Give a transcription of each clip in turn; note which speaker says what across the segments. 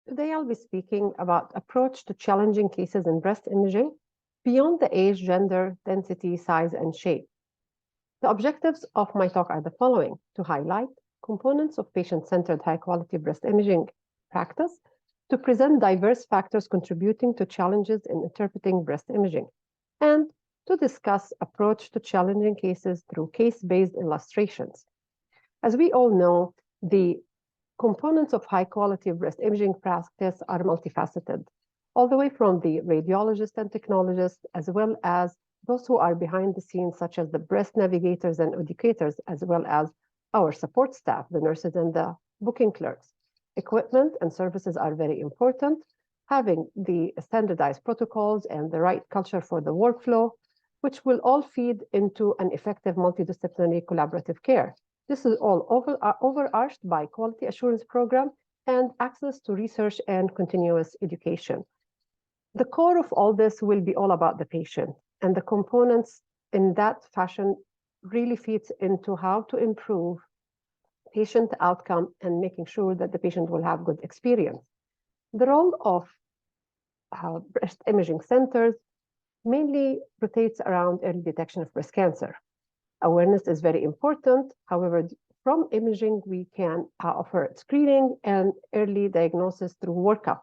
Speaker 1: Today, I'll be speaking about approach to challenging cases in breast imaging beyond the age, gender, density, size, and shape. The objectives of my talk are the following: to highlight components of patient-centered high-quality breast imaging practice, to present diverse factors contributing to challenges in interpreting breast imaging, and to discuss approach to challenging cases through case-based illustrations. As we all know, the components of high-quality breast imaging practice are multifaceted, all the way from the radiologist and technologist, as well as those who are behind the scenes, such as the breast navigators and educators, as well as our support staff, the nurses and the booking clerks. Equipment and services are very important. Having the standardized protocols and the right culture for the workflow, which will all feed into an effective multidisciplinary collaborative care. This is all overarched by quality assurance program and access to research and continuous education. The core of all this will be all about the patient, and the components in that fashion really feeds into how to improve patient outcome and making sure that the patient will have good experience. The role of breast imaging centers mainly rotates around early detection of breast cancer. Awareness is very important. However, from imaging, we can offer screening and early diagnosis through workup.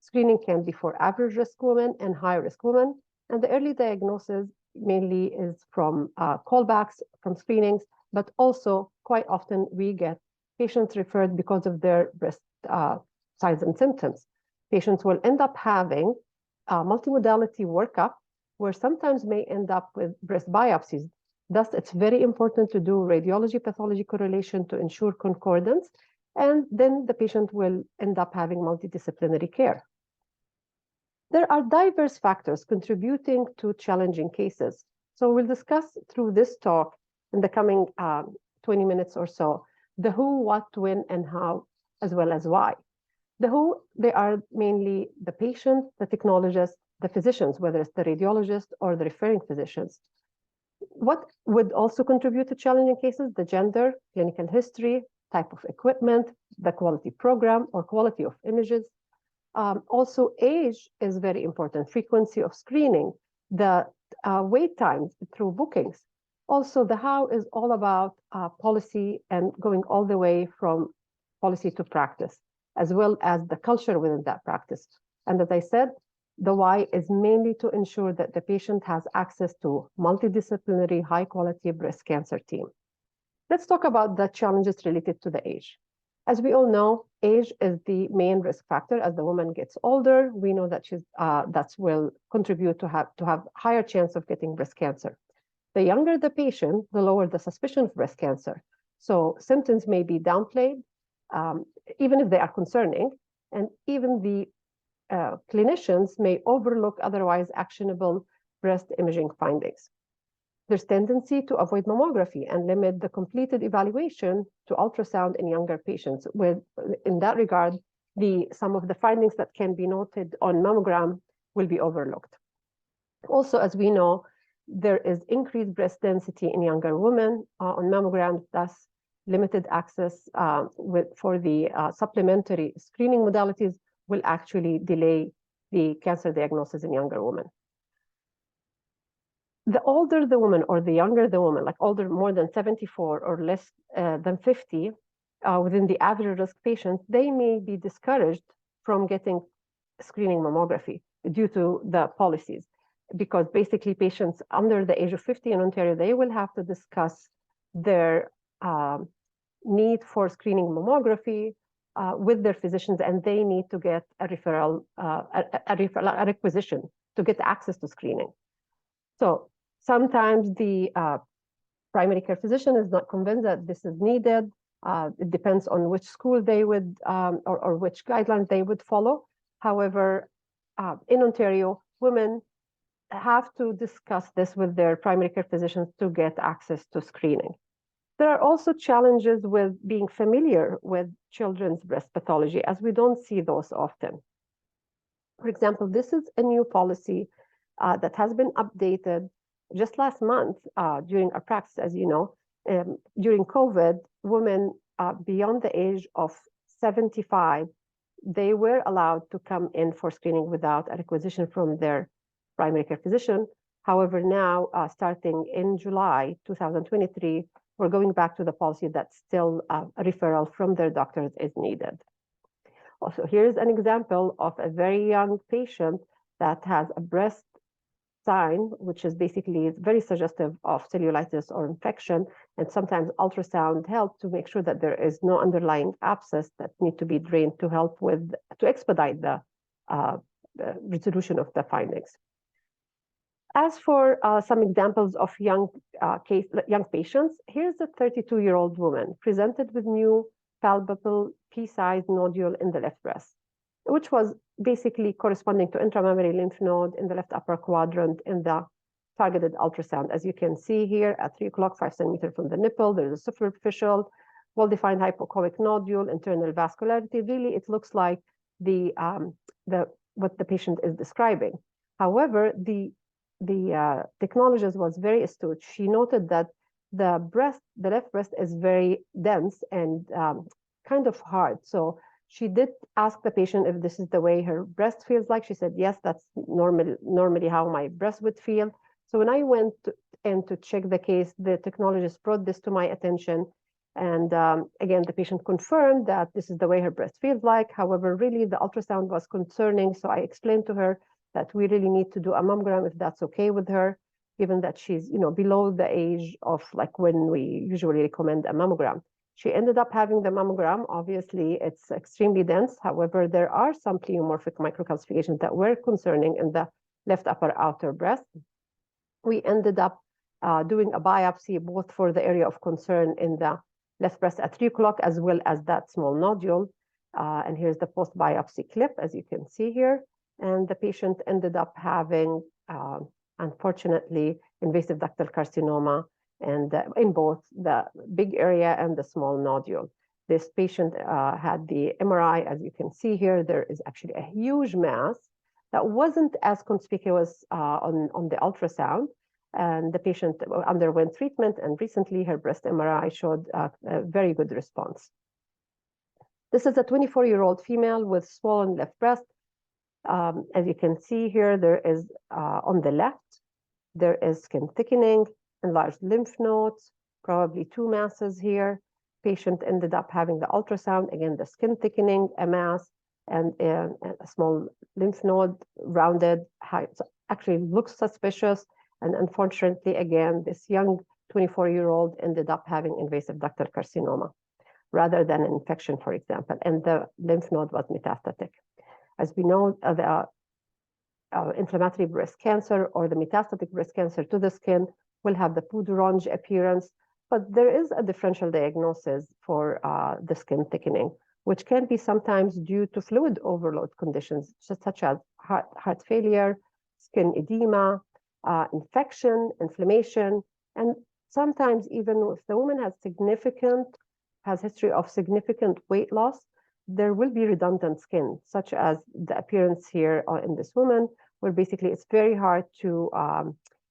Speaker 1: Screening can be for average risk women and high risk women, and the early diagnosis mainly is from callbacks, from screenings, but also quite often we get patients referred because of their breast signs and symptoms. Patients will end up having a multimodality workup where sometimes may end up with breast biopsies. Thus, it's very important to do radiology pathology correlation to ensure concordance, and then the patient will end up having multidisciplinary care. There are diverse factors contributing to challenging cases. So we'll discuss through this talk in the coming 20 minutes or so, the who, what, when, and how, as well as why. The who, they are mainly the patient, the technologist, the physicians, whether it's the radiologist or the referring physicians. What would also contribute to challenging cases? The gender, clinical history, type of equipment, the quality program or quality of images. Also, age is very important, frequency of screening, the wait times through bookings. Also, the how is all about policy and going all the way from policy to practice, as well as the culture within that practice. And as I said, the why is mainly to ensure that the patient has access to multidisciplinary, high-quality breast cancer team. Let's talk about the challenges related to the age. As we all know, age is the main risk factor. As the woman gets older, we know that that will contribute to have higher chance of getting breast cancer. The younger the patient, the lower the suspicion of breast cancer. So symptoms may be downplayed, even if they are concerning, and even the clinicians may overlook otherwise actionable breast imaging findings. There's tendency to avoid mammography and limit the completed evaluation to ultrasound in younger patients. In that regard, some of the findings that can be noted on mammogram will be overlooked. Also, as we know, there is increased breast density in younger women on mammograms, thus limited access for the supplementary screening modalities will actually delay the cancer diagnosis in younger women. The older the woman or the younger the woman, like older more than 74 or less than 50, within the average risk patients, they may be discouraged from getting screening mammography due to the policies. Because basically patients under the age of 50 in Ontario, they will have to discuss their need for screening mammography with their physicians, and they need to get a referral, a requisition to get access to screening. So sometimes the primary care physician is not convinced that this is needed. It depends on which school they would, or which guidelines they would follow. However, in Ontario, women have to discuss this with their primary care physicians to get access to screening. There are also challenges with being familiar with children's breast pathology, as we don't see those often. For example, this is a new policy that has been updated just last month during our practice. As you know, during COVID, women beyond the age of 75 they were allowed to come in for screening without a requisition from their primary care physician. However, now, starting in July 2023, we're going back to the policy that still a referral from their doctors is needed. Also, here's an example of a very young patient that has a breast sign, which is basically very suggestive of cellulitis or infection, and sometimes ultrasound helps to make sure that there is no underlying abscess that need to be drained to help with, to expedite the resolution of the findings. As for some examples of young patients, here's a 32-year-old woman presented with new palpable pea-sized nodule in the left breast, which was basically corresponding to intramammary lymph node in the left upper quadrant in the targeted ultrasound. As you can see here, at 3 o'clock, 5 centimeters from the nipple, there's a superficial, well-defined hypoechoic nodule, internal vascularity. Really, it looks like what the patient is describing. However, the technologist was very astute. She noted that the left breast is very dense and kind of hard. So she did ask the patient if this is the way her breast feels like. She said, yes, that's normally how my breast would feel. So when I went in to check the case, the technologist brought this to my attention. And again, the patient confirmed that this is the way her breast feels like. However, really the ultrasound was concerning. So I explained to her that we really need to do a mammogram if that's okay with her, given that she's below the age of like when we usually recommend a mammogram. She ended up having the mammogram. Obviously, it's extremely dense. However, there are some pleomorphic microcalcifications that were concerning in the left upper outer breast. We ended up doing a biopsy both for the area of concern in the left breast at 3 o'clock as well as that small nodule. And here's the post-biopsy clip, as you can see here. And the patient ended up having, unfortunately, invasive ductal carcinoma, and in both the big area and the small nodule. This patient had the MRI, as you can see here. There is actually a huge mass that wasn't as conspicuous on the ultrasound, and the patient underwent treatment, and recently her breast MRI showed a very good response. This is a 24-year-old female with swollen left breast. As you can see here, there is, on the left, there is skin thickening, enlarged lymph nodes, probably 2 masses here. Patient ended up having the ultrasound, again, the skin thickening, a mass, and a small lymph node, rounded, high. So actually looks suspicious. And unfortunately, again, this young 24-year-old ended up having invasive ductal carcinoma rather than an infection, for example, and the lymph node was metastatic. As we know, the inflammatory breast cancer or the metastatic breast cancer to the skin will have the poudre-orange appearance, but there is a differential diagnosis for the skin thickening, which can be sometimes due to fluid overload conditions, such as heart failure, skin edema, infection, inflammation, and sometimes even if the woman has history of significant weight loss, there will be redundant skin, such as the appearance here in this woman, where basically it's very hard to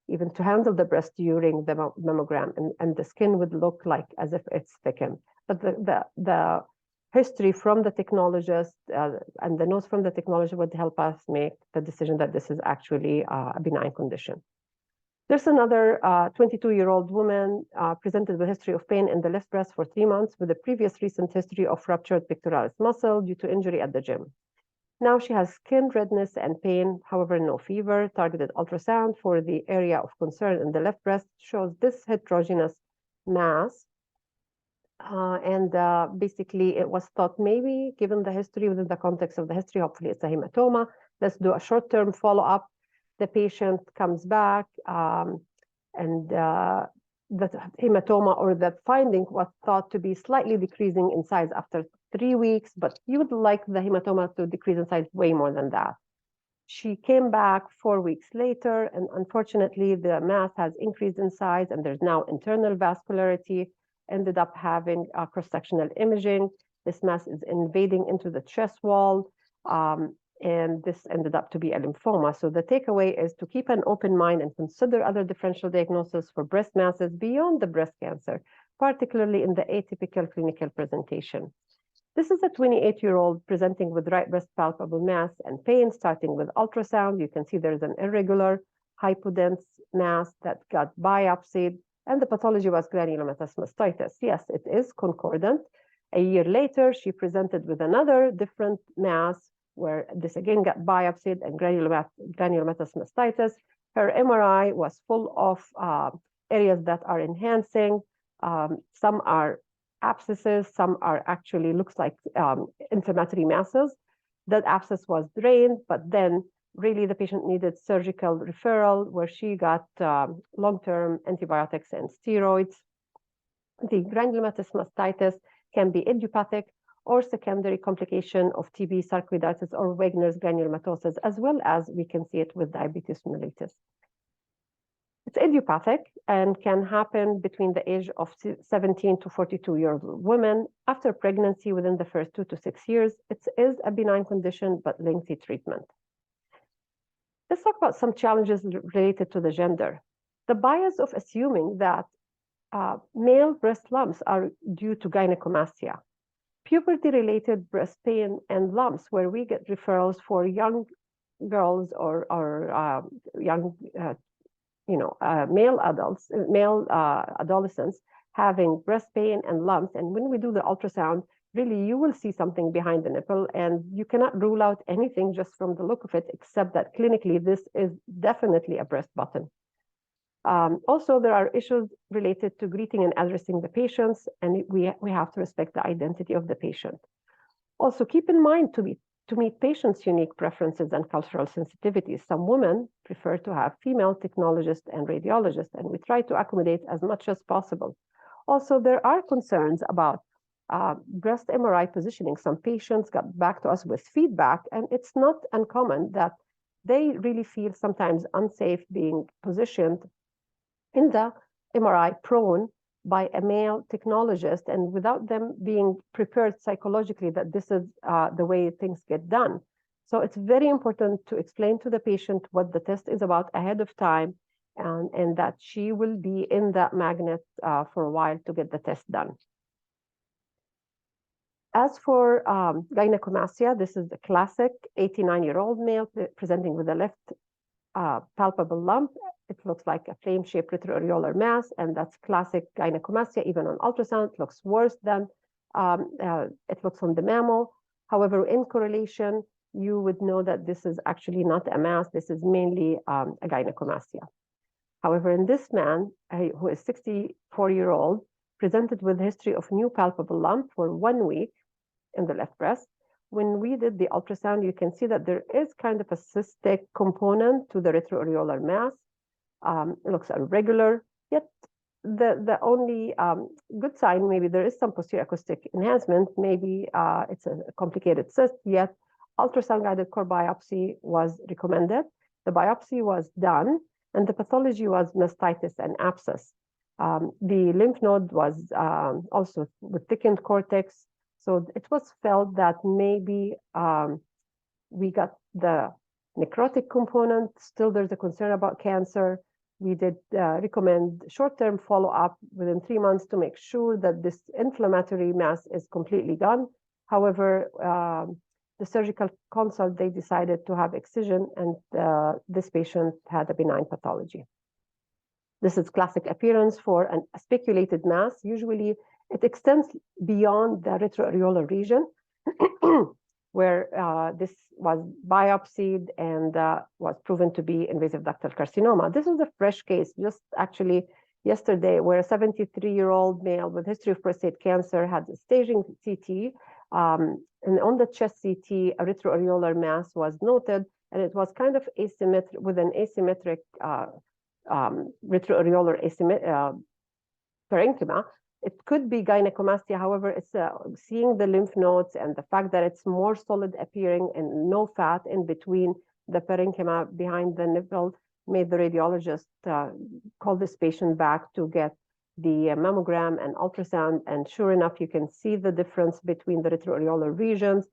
Speaker 1: even to handle the breast during the mammogram, and the skin would look like as if it's thickened. But the history from the technologist and the notes from the technologist would help us make the decision that this is actually a benign condition. There's another 22-year-old woman presented with history of pain in the left breast for 3 months with a previous recent history of ruptured pectoralis muscle due to injury at the gym. Now she has skin redness and pain, however, no fever. Targeted ultrasound for the area of concern in the left breast shows this heterogeneous mass. Basically, it was thought maybe, given the history, within the context of the history, hopefully it's a hematoma. Let's do a short-term follow-up. The patient comes back, and the hematoma or the finding was thought to be slightly decreasing in size after 3 weeks, but you would like the hematoma to decrease in size way more than that. She came back 4 weeks later, and unfortunately, the mass has increased in size, and there's now internal vascularity. Ended up having cross-sectional imaging. This mass is invading into the chest wall, and this ended up to be a lymphoma. So the takeaway is to keep an open mind and consider other differential diagnoses for breast masses beyond the breast cancer, particularly in the atypical clinical presentation. This is a 28-year-old presenting with right breast palpable mass and pain, starting with ultrasound. You can see there's an irregular hypodense mass that got biopsied, and the pathology was granulomatous mastitis. Yes, it is concordant. A year later, she presented with another different mass where this again got biopsied and granulomatous mastitis. Her MRI was full of areas that are enhancing. Some are abscesses, some are actually looks like inflammatory masses. That abscess was drained, but then really the patient needed surgical referral where she got long-term antibiotics and steroids. The granulomatous mastitis can be idiopathic or secondary complication of TB, sarcoiditis, or Wegener's granulomatosis, as well as we can see it with diabetes mellitus. It's idiopathic and can happen between the age of 17 to 42-year-old women after pregnancy within the first 2 to 6 years. It is a benign condition, but lengthy treatment. Let's talk about some challenges related to the gender. The bias of assuming that male breast lumps are due to gynecomastia, puberty-related breast pain and lumps, where we get referrals for young girls or young male adults, male adolescents having breast pain and lumps. And when we do the ultrasound, really you will see something behind the nipple, and you cannot rule out anything just from the look of it, except that clinically this is definitely a breast button. Also, there are issues related to greeting and addressing the patients, and we have to respect the identity of the patient. Also, keep in mind to meet patients' unique preferences and cultural sensitivities. Some women prefer to have female technologists and radiologists, and we try to accommodate as much as possible. Also, there are concerns about breast MRI positioning. Some patients got back to us with feedback, and it's not uncommon that they really feel sometimes unsafe being positioned in the MRI prone by a male technologist, and without them being prepared psychologically that this is the way things get done. So it's very important to explain to the patient what the test is about ahead of time, and that she will be in that magnet for a while to get the test done. As for gynecomastia, this is the classic 89-year-old male presenting with a left palpable lump. It looks like a flame-shaped retroareolar mass, and that's classic gynecomastia. Even on ultrasound, it looks worse than it looks on the mammo. However, in correlation, you would know that this is actually not a mass. This is mainly a gynecomastia. However, in this man, who is 64-year-old, presented with history of new palpable lump for 1 week in the left breast. When we did the ultrasound, you can see that there is kind of a cystic component to the retroareolar mass. It looks irregular, yet the only good sign, maybe there is some posterior acoustic enhancement, maybe it's a complicated cyst, yet ultrasound-guided core biopsy was recommended. The biopsy was done, and the pathology was mastitis and abscess. The lymph node was also with thickened cortex, so it was felt that maybe we got the necrotic component. Still, there's a concern about cancer. We did recommend short-term follow-up within 3 months to make sure that this inflammatory mass is completely gone. However, the surgical consult, they decided to have excision, and this patient had a benign pathology. This is classic appearance for a speculated mass. Usually, it extends beyond the retroareolar region, where this was biopsied and was proven to be invasive ductal carcinoma. This is a fresh case, just actually yesterday, where a 73-year-old male with history of prostate cancer had a staging CT, and on the chest CT, a retroareolar mass was noted, and it was kind of asymmetric, with an asymmetric retroareolar parenchyma. It could be gynecomastia. However, it's seeing the lymph nodes and the fact that it's more solid appearing and no fat in between the parenchyma behind the nipple made the radiologist call this patient back to get the mammogram and ultrasound. And sure enough, you can see the difference between the retroareolar regions.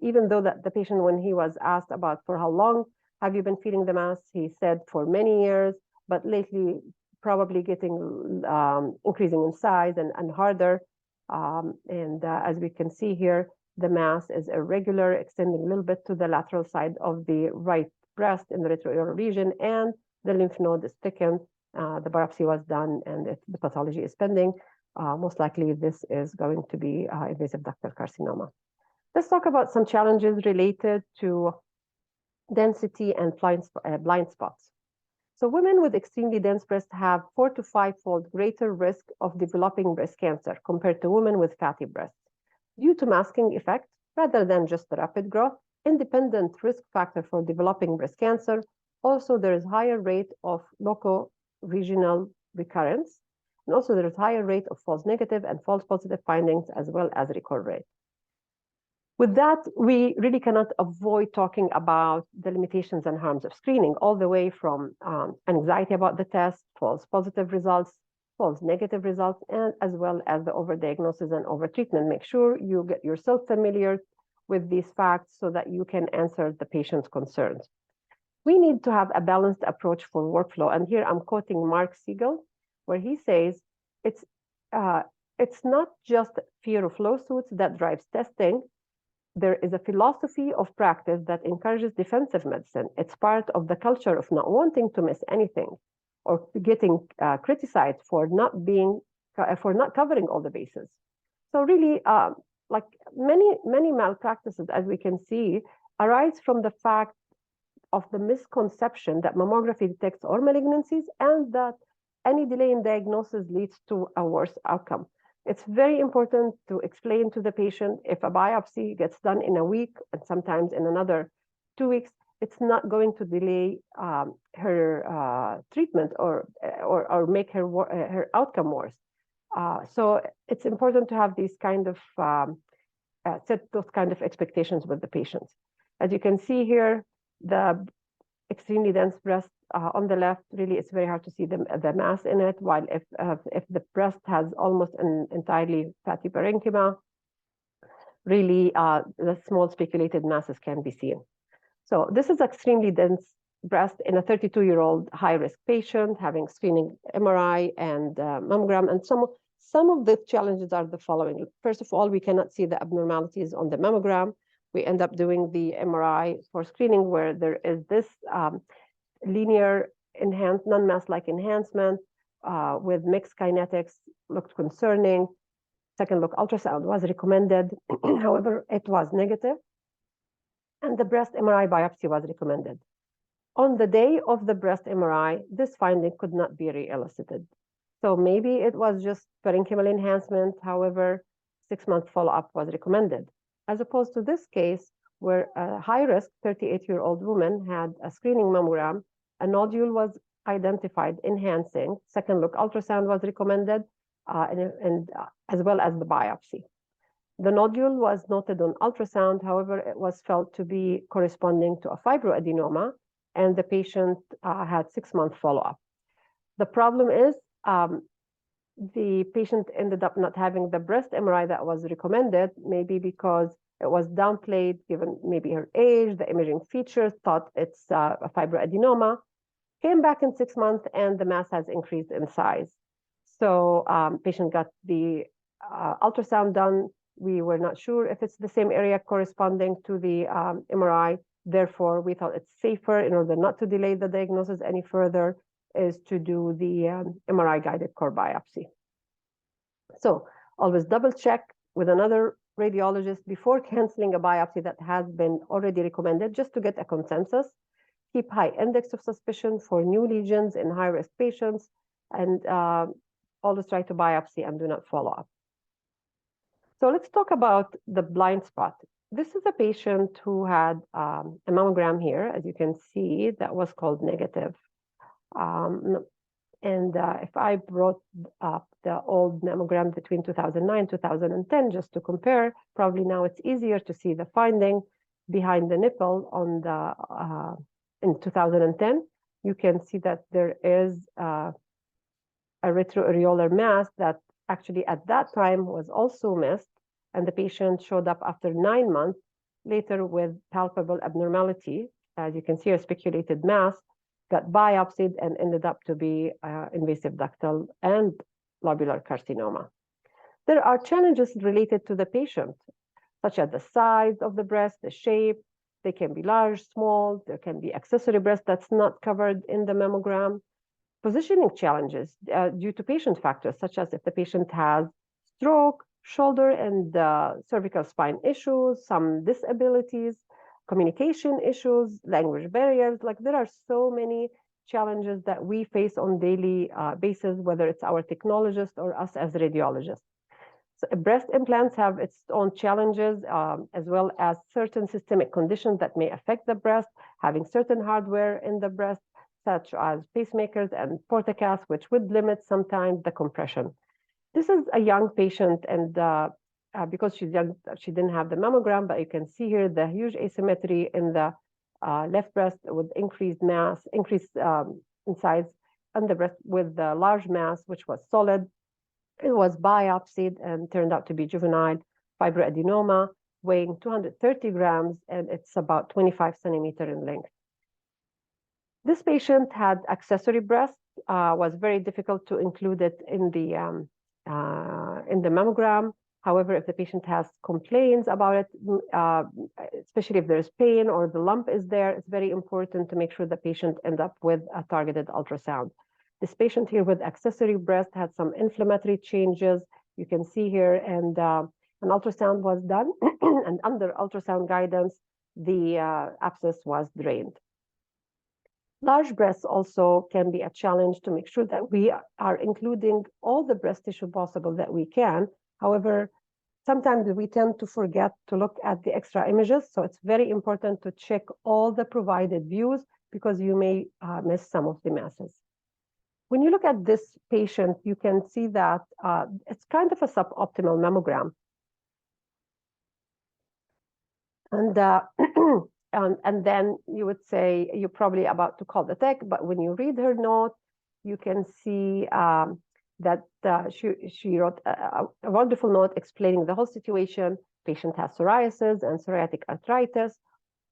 Speaker 1: Even though that the patient, when he was asked about for how long have you been feeling the mass, he said for many years, but lately probably getting increasing in size and harder. As we can see here, the mass is irregular, extending a little bit to the lateral side of the right breast in the retroareolar region, and the lymph node is thickened. The biopsy was done, and the pathology is pending. Most likely, this is going to be invasive ductal carcinoma. Let's talk about some challenges related to density and blind spots. So women with extremely dense breasts have 4 to 5-fold greater risk of developing breast cancer compared to women with fatty breasts due to masking effect rather than just the rapid growth. Independent risk factor for developing breast cancer. Also, there is higher rate of local regional recurrence. And also there is higher rate of false negative and false positive findings as well as recall rate. With that, we really cannot avoid talking about the limitations and harms of screening, all the way from anxiety about the test, false positive results, false negative results, and as well as the overdiagnosis and overtreatment. Make sure you get yourself familiar with these facts so that you can answer the patient's concerns. We need to have a balanced approach for workflow. And here I'm quoting Mark Siegel, where he says, it's not just fear of lawsuits that drives testing. There is a philosophy of practice that encourages defensive medicine. It's part of the culture of not wanting to miss anything or getting criticized for not covering all the bases. So really, like many malpractices, as we can see, arise from the fact of the misconception that mammography detects all malignancies and that any delay in diagnosis leads to a worse outcome. It's very important to explain to the patient if a biopsy gets done in a week and sometimes in another 2 weeks, it's not going to delay her treatment or make her outcome worse. So it's important to have these kind of set those kind of expectations with the patients. As you can see here, the extremely dense breast on the left, really it's very hard to see the mass in it, while if the breast has almost an entirely fatty parenchyma, really the small speculated masses can be seen. So this is extremely dense breast in a 32-year-old high-risk patient having screening MRI and mammogram. And some of the challenges are the following. First of all, we cannot see the abnormalities on the mammogram. We end up doing the MRI for screening where there is this linear non-mass-like enhancement with mixed kinetics, looked concerning. Second look ultrasound was recommended. However, it was negative. And the breast MRI biopsy was recommended. On the day of the breast MRI, this finding could not be re-elicited. So maybe it was just parenchymal enhancement. However, 6-month follow-up was recommended. As opposed to this case, where a high-risk 38-year-old woman had a screening mammogram, a nodule was identified enhancing, second look ultrasound was recommended, and as well as the biopsy. The nodule was noted on ultrasound, however, it was felt to be corresponding to a fibroadenoma, and the patient had 6-month follow-up. The problem is the patient ended up not having the breast MRI that was recommended, maybe because it was downplayed, given maybe her age, the imaging features, thought it's a fibroadenoma, came back in 6 months, and the mass has increased in size. So patient got the ultrasound done. We were not sure if it's the same area corresponding to the MRI. Therefore, we thought it's safer in order not to delay the diagnosis any further is to do the MRI-guided core biopsy. So always double check with another radiologist before canceling a biopsy that has been already recommended, just to get a consensus. Keep high index of suspicion for new lesions in high-risk patients, and always try to biopsy and do not follow up. So let's talk about the blind spot. This is a patient who had a mammogram here, as you can see, that was called negative. If I brought up the old mammogram between 2009 2010, just to compare, probably now it's easier to see the finding behind the nipple on the in 2010. You can see that there is a retroareolar mass that actually at that time was also missed, and the patient showed up after 9 months later with palpable abnormality. As you can see, a speculated mass got biopsied and ended up to be invasive ductal and lobular carcinoma. There are challenges related to the patient, such as the size of the breast, the shape. They can be large, small. There can be accessory breast that's not covered in the mammogram. Positioning challenges due to patient factors, such as if the patient has stroke, shoulder and cervical spine issues, some disabilities, communication issues, language barriers. Like there are so many challenges that we face on daily basis, whether it's our technologist or us as radiologists. So breast implants have its own challenges, as well as certain systemic conditions that may affect the breast, having certain hardware in the breast, such as pacemakers and portacasts, which would limit sometimes the compression. This is a young patient, and because she's young, she didn't have the mammogram, but you can see here the huge asymmetry in the left breast with increased mass, increased in size, and the breast with the large mass, which was solid. It was biopsied and turned out to be juvenile fibroadenoma, weighing 230 grams, and it's about 25 centimeters in length. This patient had accessory breast, was very difficult to include it in the mammogram. However, if the patient has complaints about it, especially if there's pain or the lump is there, it's very important to make sure the patient ends up with a targeted ultrasound. This patient here with accessory breast had some inflammatory changes. You can see here, and an ultrasound was done, and under ultrasound guidance, the abscess was drained. Large breasts also can be a challenge to make sure that we are including all the breast tissue possible that we can. However, sometimes we tend to forget to look at the extra images, so it's very important to check all the provided views because you may miss some of the masses. When you look at this patient, you can see that it's kind of a suboptimal mammogram. And then you would say you're probably about to call the tech, but when you read her note, you can see that she wrote a wonderful note explaining the whole situation. Patient has psoriasis and psoriatic arthritis.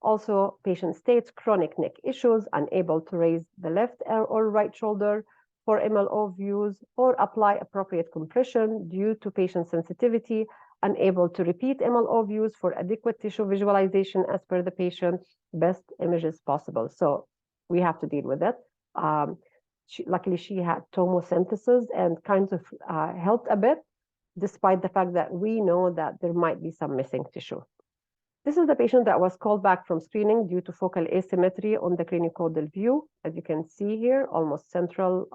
Speaker 1: Also, patient states chronic neck issues, unable to raise the left or right shoulder for MLO views or apply appropriate compression due to patient sensitivity, unable to repeat MLO views for adequate tissue visualization as per the patient's best images possible. So we have to deal with it. Luckily, she had tomosynthesis and kind of helped a bit, despite the fact that we know that there might be some missing tissue. This is the patient that was called back from screening due to focal asymmetry on the craniocaudal view. As you can see here, almost central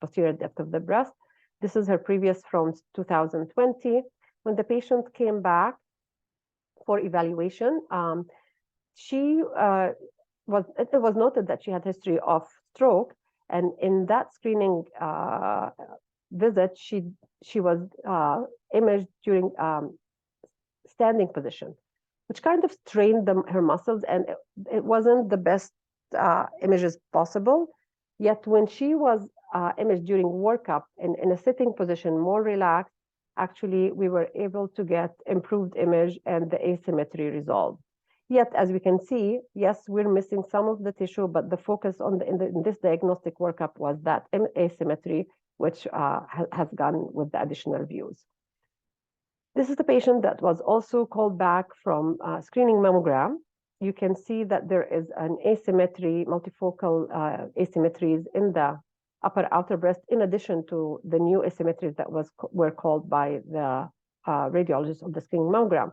Speaker 1: posterior depth of the breast. This is her previous from 2020. When the patient came back for evaluation, it was noted that she had history of stroke, and in that screening visit, she was imaged during standing position, which kind of strained her muscles, and it wasn't the best images possible. Yet when she was imaged during workup in a sitting position, more relaxed, actually we were able to get improved image and the asymmetry resolved. Yet, as we can see, yes, we're missing some of the tissue, but the focus on in this diagnostic workup was that asymmetry, which has gone with the additional views. This is the patient that was also called back from screening mammogram. You can see that there is an asymmetry, multifocal asymmetries in the upper outer breast, in addition to the new asymmetries that were called by the radiologist of the screening mammogram.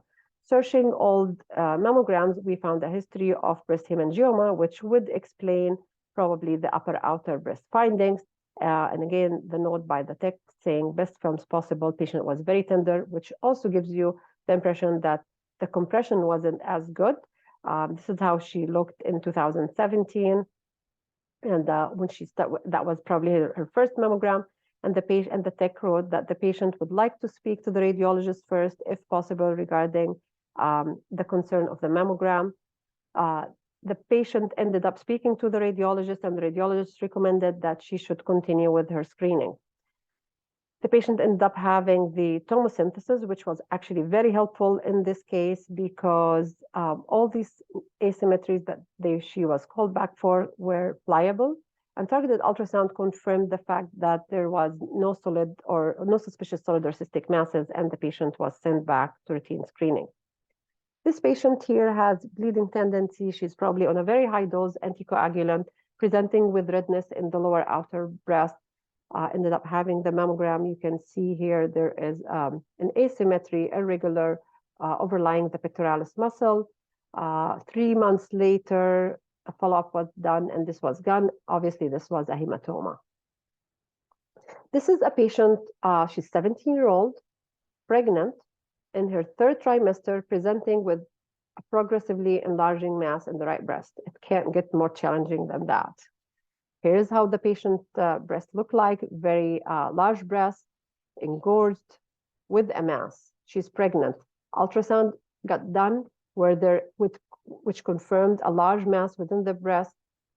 Speaker 1: Searching old mammograms, we found a history of breast hemangioma, which would explain probably the upper outer breast findings. And again, the note by the tech saying best films possible, patient was very tender, which also gives you the impression that the compression wasn't as good. This is how she looked in 2017. And when that was probably her first mammogram. And the patient and the tech wrote that the patient would like to speak to the radiologist first, if possible, regarding the concern of the mammogram. The patient ended up speaking to the radiologist, and the radiologist recommended that she should continue with her screening. The patient ended up having the tomosynthesis, which was actually very helpful in this case because all these asymmetries that she was called back for were pliable, And targeted ultrasound confirmed the fact that there was no solid or no suspicious solid or cystic masses, and the patient was sent back to routine screening. This patient here has bleeding tendency. She's probably on a very high dose anticoagulant, presenting with redness in the lower outer breast. Ended up having the mammogram. You can see here there is an asymmetry, irregular, overlying the pectoralis muscle. 3 months later, a follow-up was done, and this was gone. Obviously, this was a hematoma. This is a patient, she's 17-year-old, pregnant, in her 3rd trimester, presenting with a progressively enlarging mass in the right breast. It can't get more challenging than that. Here's how the patient breast looked like, very large breast, engorged, with a mass. She's pregnant. Ultrasound got done which confirmed a large mass within the breast,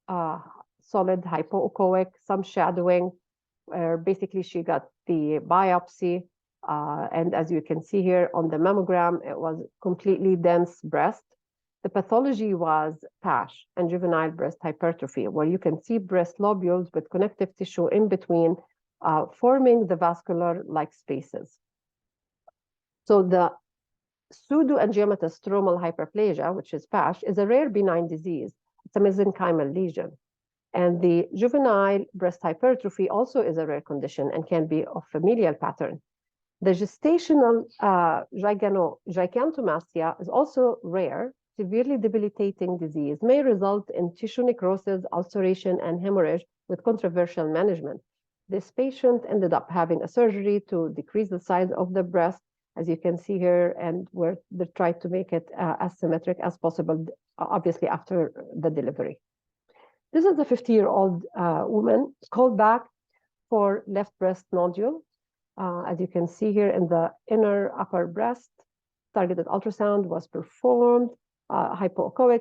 Speaker 1: solid hypoechoic, some shadowing, where basically she got the biopsy. And as you can see here on the mammogram, it was completely dense breast. The pathology was PASH and juvenile breast hypertrophy, where you can see breast lobules with connective tissue in between, forming the vascular-like spaces. So the pseudoangiomatous stromal hyperplasia, which is PASH, is a rare benign disease. It's a mesenchymal lesion. And the juvenile breast hypertrophy also is a rare condition and can be of familial pattern. The gestational gigantomastia is also rare, severely debilitating disease, may result in tissue necrosis, ulceration, and hemorrhage with controversial management. This patient ended up having a surgery to decrease the size of the breast, as you can see here, and where they tried to make it as symmetric as possible, obviously after the delivery. This is a 50-year-old woman called back for left breast nodule. As you can see here in the inner upper breast, targeted ultrasound was performed, hypoechoic.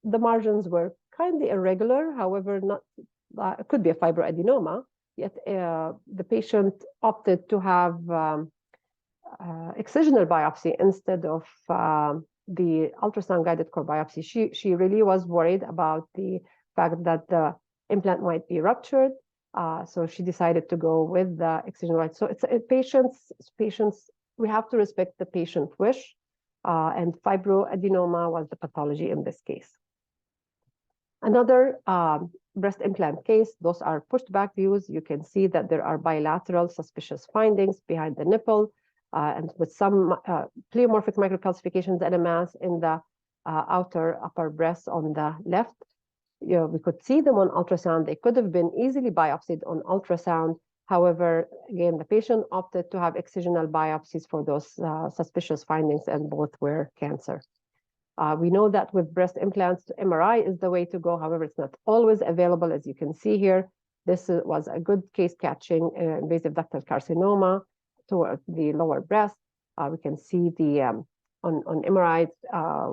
Speaker 1: The margins were kind of irregular, however, it could be a fibroadenoma, yet the patient opted to have excisional biopsy instead of the ultrasound-guided core biopsy. She really was worried about the fact that the implant might be ruptured. So she decided to go with the excisional. So it's patients, we have to respect the patient wish, and fibroadenoma was the pathology in this case. Another breast implant case, those are pushed back views. You can see that there are bilateral suspicious findings behind the nipple, and with some pleomorphic microcalcifications and a mass in the outer upper breast on the left. We could see them on ultrasound. They could have been easily biopsied on ultrasound. However, again, the patient opted to have excisional biopsies for those suspicious findings, and both were cancer. We know that with breast implants, MRI is the way to go. However, it's not always available, as you can see here. This was a good case catching invasive ductal carcinoma toward the lower breast. We can see the on MRI,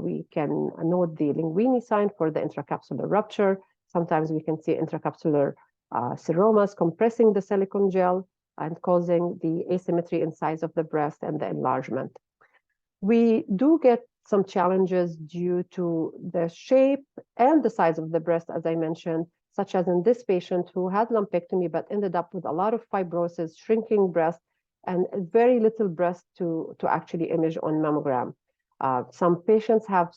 Speaker 1: we can note the Linguini sign for the intracapsular rupture. Sometimes we can see intracapsular seromas compressing the silicone gel and causing the asymmetry in size of the breast and the enlargement. We do get some challenges due to the shape and the size of the breast, as I mentioned, such as in this patient who had lumpectomy but ended up with a lot of fibrosis, shrinking breast, and very little breast to actually image on mammogram. Some patients have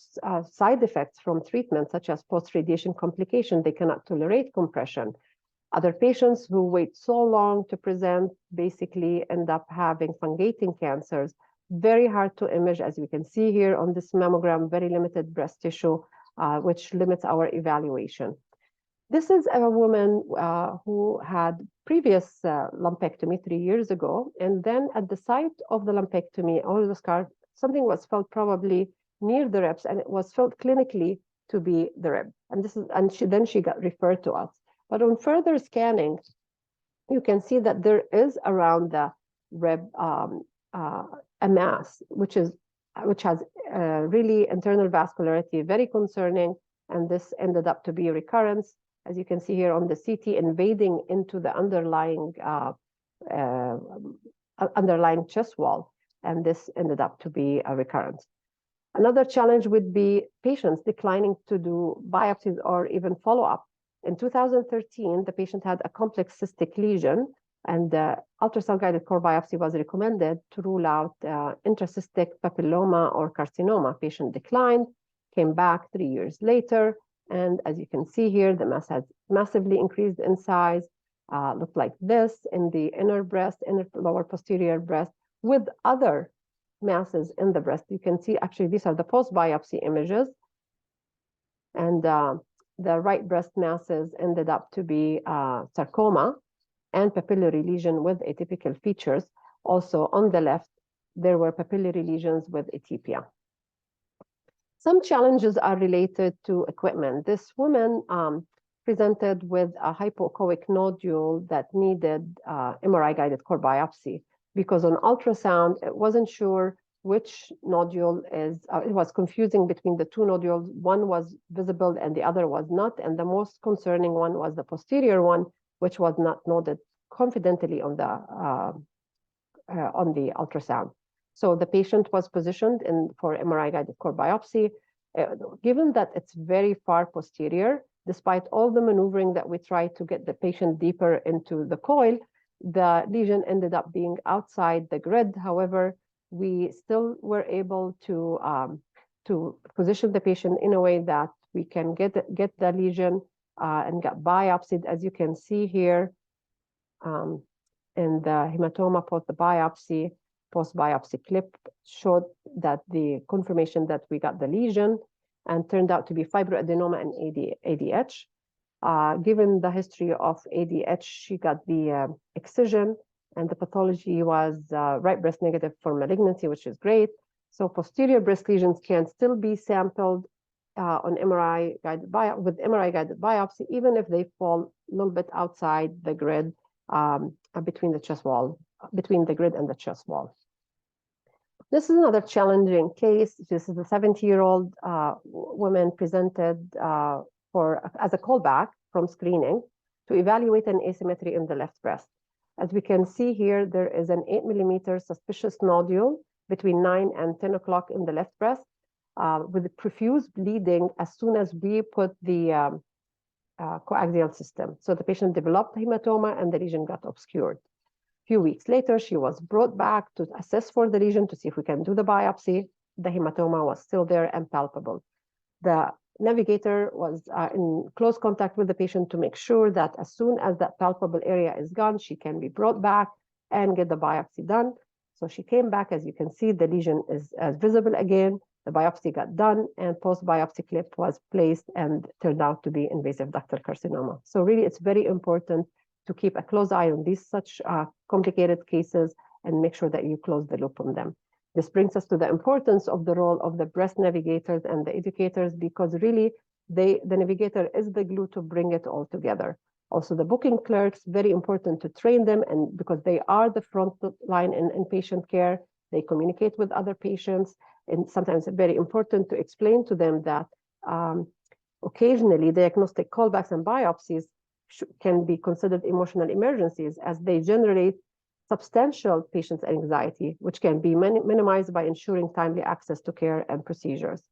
Speaker 1: side effects from treatment, such as post-radiation complication. They cannot tolerate compression. Other patients who wait so long to present basically end up having fungating cancers. Very hard to image, as we can see here on this mammogram, very limited breast tissue, which limits our evaluation. This is a woman who had previous lumpectomy 3 years ago, and then at the site of the lumpectomy or the scar, something was felt probably near the ribs, and it was felt clinically to be the rib. And then she got referred to us. But on further scanning, you can see that there is around the rib a mass, which has really internal vascularity, very concerning, and this ended up to be recurrence. As you can see here on the CT, invading into the underlying chest wall, and this ended up to be a recurrence. Another challenge would be patients declining to do biopsies or even follow-up. In 2013, the patient had a complex cystic lesion, and the ultrasound-guided core biopsy was recommended to rule out intracystic papilloma or carcinoma. Patient declined, came back 3 years later, and as you can see here, the mass has massively increased in size, looked like this in the inner breast, inner lower posterior breast, with other masses in the breast. You can see actually these are the post-biopsy images, and the right breast masses ended up to be sarcoma and papillary lesion with atypical features. Also on the left, there were papillary lesions with atypia. Some challenges are related to equipment. This woman presented with a hypoechoic nodule that needed MRI-guided core biopsy because on ultrasound, it wasn't sure which nodule is, it was confusing between the two nodules. One was visible and the other was not. And the most concerning one was the posterior one, which was not noted confidently on the ultrasound. So the patient was positioned for MRI-guided core biopsy. Given that it's very far posterior, despite all the maneuvering that we tried to get the patient deeper into the coil, the lesion ended up being outside the grid. However, we still were able to position the patient in a way that we can get the lesion and get biopsied, as you can see here. And the hematoma post-biopsy clip showed that the confirmation that we got the lesion and turned out to be fibroadenoma and ADH. Given the history of ADH, she got the excision, and the pathology was right breast negative for malignancy, which is great. So posterior breast lesions can still be sampled on with MRI-guided biopsy, even if they fall a little bit outside the grid between the chest wall, between the grid and the chest wall. This is another challenging case. This is a 70-year-old woman presented as a callback from screening to evaluate an asymmetry in the left breast. As we can see here, there is an 8 millimeter suspicious nodule between 9 and 10 o'clock in the left breast with profuse bleeding as soon as we put the coaxial system. So the patient developed hematoma and the lesion got obscured. A few weeks later, she was brought back to assess for the lesion to see if we can do the biopsy. The hematoma was still there and palpable. The navigator was in close contact with the patient to make sure that as soon as that palpable area is gone, she can be brought back and get the biopsy done. So she came back. As you can see, the lesion is visible again. The biopsy got done, and post-biopsy clip was placed and turned out to be invasive ductal carcinoma. So really, it's very important to keep a close eye on these such complicated cases and make sure that you close the loop on them. This brings us to the importance of the role of the breast navigators and the educators, because really the navigator is the glue to bring it all together. Also, the booking clerks, very important to train them, and because they are the front line in patient care, they communicate with other patients, and sometimes it's very important to explain to them that occasionally diagnostic callbacks and biopsies can be considered emotional emergencies, as they generate substantial patient's anxiety, which can be minimized by ensuring timely access to care and procedures.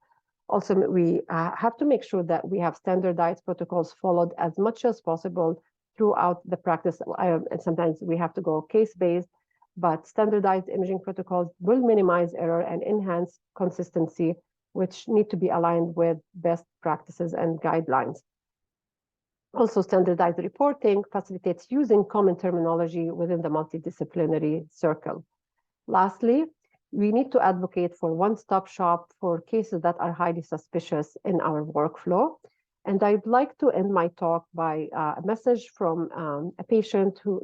Speaker 1: Also, we have to make sure that we have standardized protocols followed as much as possible throughout the practice. And sometimes we have to go case-based, but standardized imaging protocols will minimize error and enhance consistency, which need to be aligned with best practices and guidelines. Also, standardized reporting facilitates using common terminology within the multidisciplinary circle. Lastly, we need to advocate for one-stop shop for cases that are highly suspicious in our workflow. And I'd like to end my talk by a message from a patient who,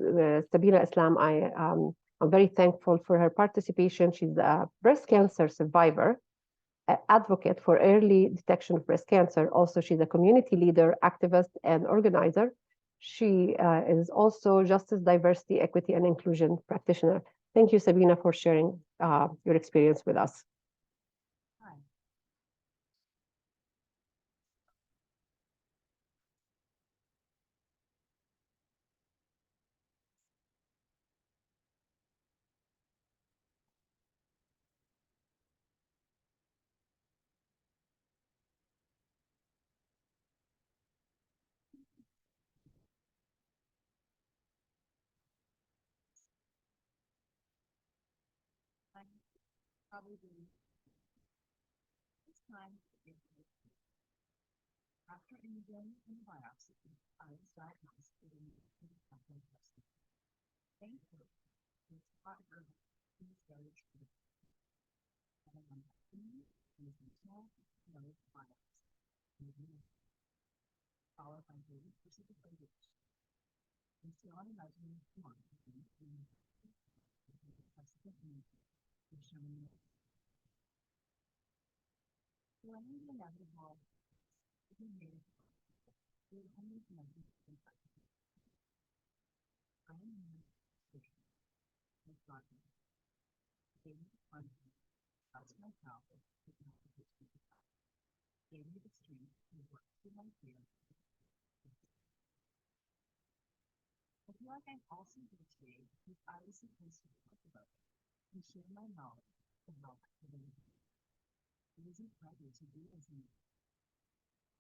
Speaker 1: Sabina Islam. I'm very thankful for her participation. She's a breast cancer survivor, advocate for early detection of breast cancer. Also, she's a community leader, activist, and organizer. She is also justice, diversity, equity, and inclusion practitioner. Thank you, Sabina, for sharing your experience with us.
Speaker 2: Probably this time after imaging and biopsy, I was diagnosed with a cancer. Thankfully, it was caught early in the stage of the mammography and small node biopsy, followed by precipitation radiation. And so on imagining mammography and subsequent images were showing when the inevitable we made we only connected to I am with God. Gave me the confidence, trust myself, gave me the strength to work through my fear. I feel like I'm also here today because I was supposed to talk about it and share my knowledge of how I could live. It isn't ready to do as me.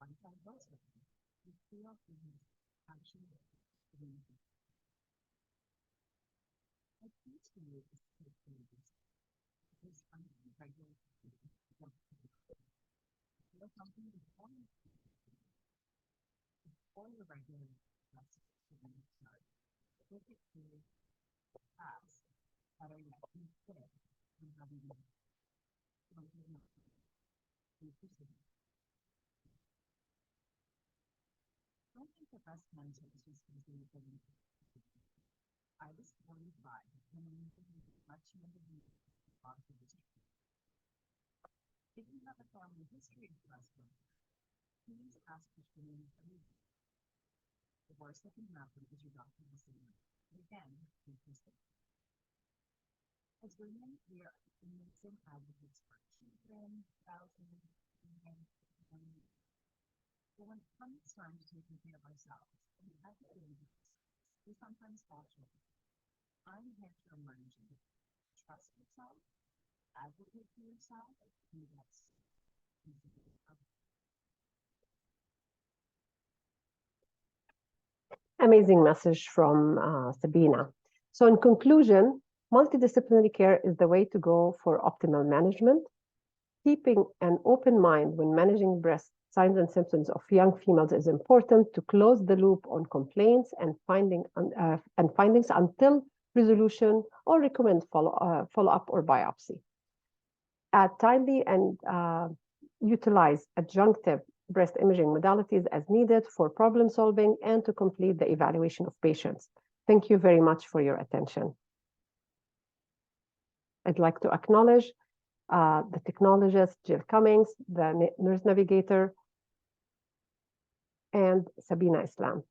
Speaker 2: Once I was with me, we feel things actually doing. My key to you is to take care of yourself because I'm regular. Feel something before the regular message to them start. Look at the past that are yet to fit and having them be pursued. I don't think the best mentor is just using the living. I was 45 and I'm much younger than positive history. If you have a family history of breast cancer, please ask for screening everything. The worst that can happen is your doctor will say no. But again, be persistent. As women, we are amazing advocates for children, spouses, but when it comes time to taking care of ourselves, we have to do this. We sometimes fall short. I'm here to remind you to trust yourself, advocate for yourself, and yes.
Speaker 1: Amazing message from Sabina. So in conclusion, multidisciplinary care is the way to go for optimal management. Keeping an open mind when managing breast signs and symptoms of young females is important to close the loop on complaints and findings until resolution, or recommend follow-up or biopsy. Add timely and utilize adjunctive breast imaging modalities as needed for problem solving and to complete the evaluation of patients. Thank you very much for your attention. I'd like to acknowledge the technologist, Jill Cummings, the nurse navigator, and Sabina Islam.